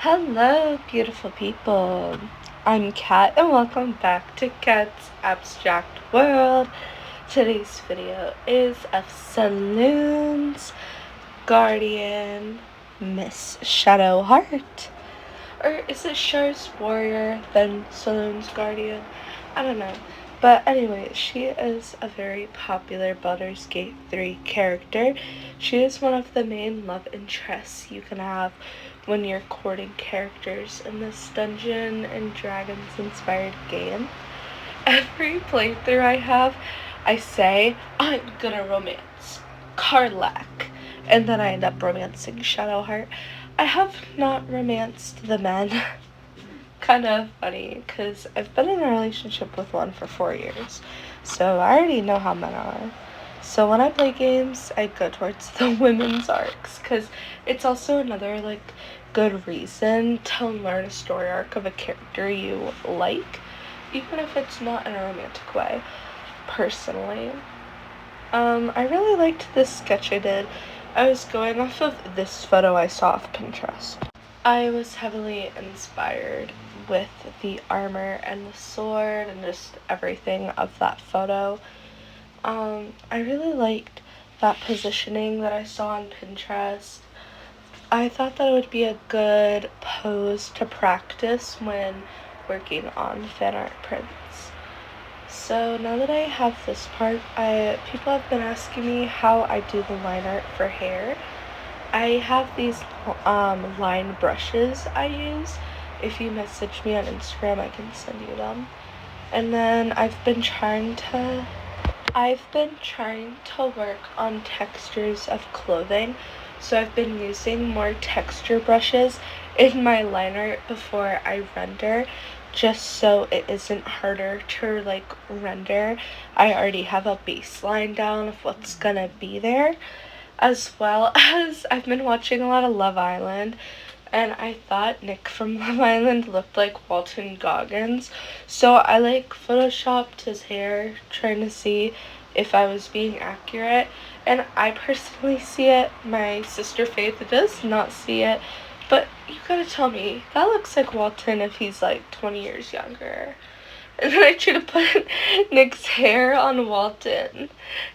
Hello, beautiful people. I'm Kat, and welcome back to Kat's Abstract World. Today's video is of Selunes Guardian, Miss Shadowheart. Or is it Char's Warrior, then Selunes Guardian? I don't know. But anyway, she is a very popular Baldur's Gate 3 character. She is one of the main love interests you can have when you're courting characters in this Dungeon and Dragons inspired game. Every playthrough I have, I say, I'm gonna romance Karlach, and then I end up romancing Shadowheart. I have not romanced the men. Kind of funny, because I've been in a relationship with one for 4 years, so I already know how men are. So when I play games, I go towards the women's arcs, because it's also another, good reason to learn a story arc of a character you like, even if it's not in a romantic way, personally. I really liked this sketch I did. I was going off of this photo I saw off Pinterest. I was heavily inspired with the armor and the sword and just everything of that photo. I really liked that positioning that I saw on Pinterest. I thought that it would be a good pose to practice when working on fan art prints. So now that I have this part, people have been asking me how I do the line art for hair. I have these line brushes I use. If you message me on Instagram, I can send you them. And then I've been trying to work on textures of clothing. So I've been using more texture brushes in my line art before I render, just so it isn't harder to render. I already have a baseline down of what's gonna be there. As well as I've been watching a lot of Love Island, and I thought Nick from Love Island looked like Walton Goggins, so I photoshopped his hair, trying to see if I was being accurate, and I personally see it. My sister Faith does not see it, but you gotta tell me, that looks like Walton if he's 20 years younger. And then I tried to put Nick's hair on Walton,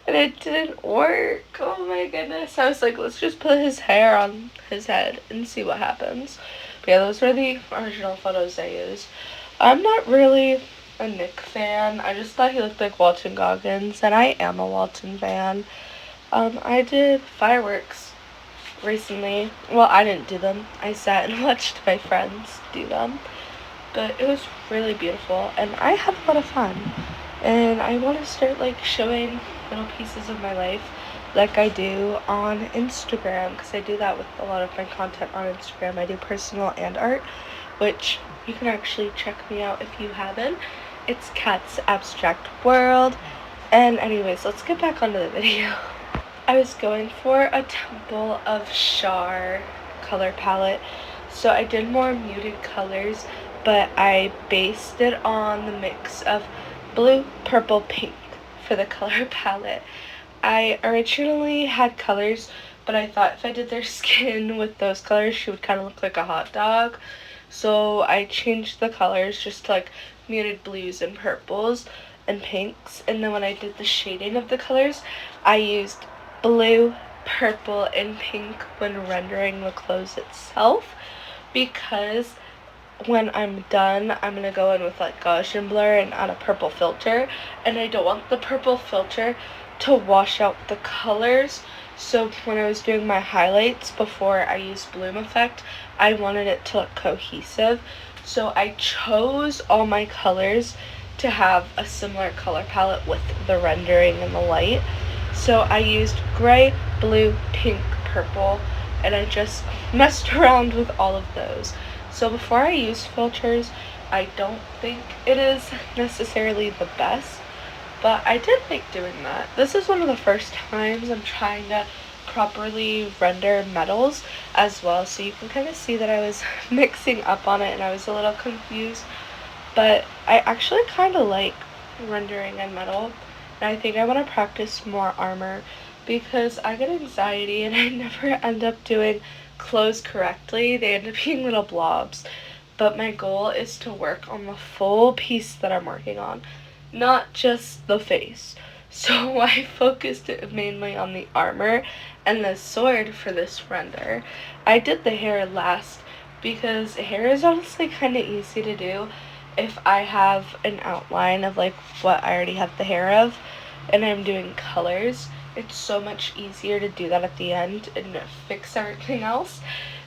and it didn't work. Oh my goodness. I was like, let's just put his hair on his head and see what happens. But yeah, those were the original photos I used. I'm not really a Nick fan. I just thought he looked like Walton Goggins, and I am a Walton fan. I did fireworks recently. Well, I didn't do them. I sat and watched my friends do them. But it was really beautiful, and I had a lot of fun. And I want to start showing little pieces of my life like I do on Instagram, because I do that with a lot of my content on Instagram. I do personal and art, which you can actually check me out if you haven't. It's Kat's Abstract World. And anyways, let's get back onto the video. I was going for a Temple of Shar color palette, so I did more muted colors, but I based it on the mix of blue, purple, pink for the color palette. I originally had colors, but I thought if I did their skin with those colors, she would kind of look like a hot dog. So I changed the colors just to muted blues and purples and pinks. And then when I did the shading of the colors, I used blue, purple, and pink when rendering the clothes itself, because when I'm done, I'm going to go in with Gaussian blur and add a purple filter, and I don't want the purple filter to wash out the colors. So when I was doing my highlights before I used bloom effect, I wanted it to look cohesive. So I chose all my colors to have a similar color palette with the rendering and the light. So I used gray, blue, pink, purple, and I just messed around with all of those. So before I use filters, I don't think it is necessarily the best, but I did like doing that. This is one of the first times I'm trying to properly render metals as well, so you can kind of see that I was mixing up on it and I was a little confused, but I actually kind of like rendering in metal, and I think I want to practice more armor because I get anxiety and I never end up doing close correctly, they end up being little blobs. But my goal is to work on the full piece that I'm working on, not just the face. So I focused mainly on the armor and the sword for this render. I did the hair last because hair is honestly kind of easy to do if I have an outline of like what I already have the hair of and I'm doing colors. It's so much easier to do that at the end and fix everything else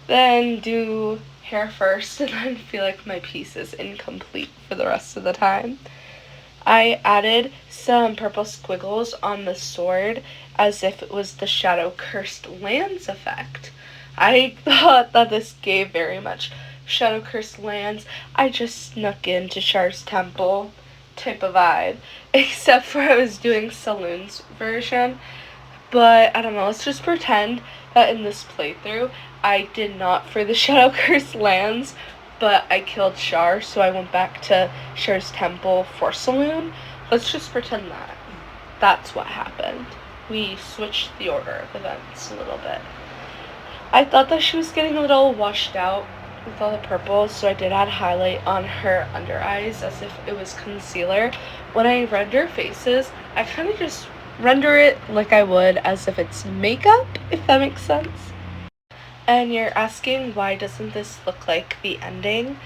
than do hair first and then feel like my piece is incomplete for the rest of the time. I added some purple squiggles on the sword as if it was the Shadow Cursed Lands effect. I thought that this gave very much Shadow Cursed Lands. I just snuck into Char's Temple type of vibe, except for I was doing Selunes version. But I don't know, let's just pretend that in this playthrough I did not for the Shadow Cursed Lands, but I killed Char, so I went back to Char's Temple for Saloon. Let's just pretend that that's what happened. We switched the order of events a little bit. I thought that she was getting a little washed out with all the purple, so I did add highlight on her under eyes as if it was concealer. When I render faces, I kind of just render it like I would as if it's makeup, if that makes sense. And you're asking why doesn't this look like the ending?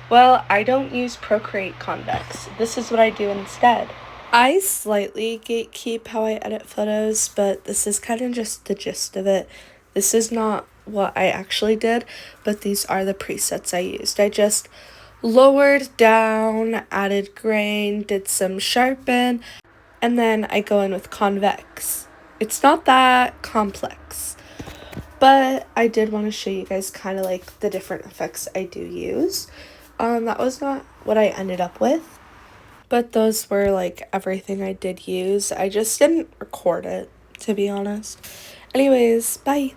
Well, I don't use Procreate convex. This is what I do instead. I slightly gatekeep how I edit photos, but this is kind of just the gist of it. This is not what I actually did, but these are the presets I used. I just lowered down, added grain, did some sharpen, and then I go in with convex. It's not that complex, but I did want to show you guys kind of like the different effects I do use. That was not what I ended up with, but those were like everything I did use. I just didn't record it, to be honest. Anyways, bye.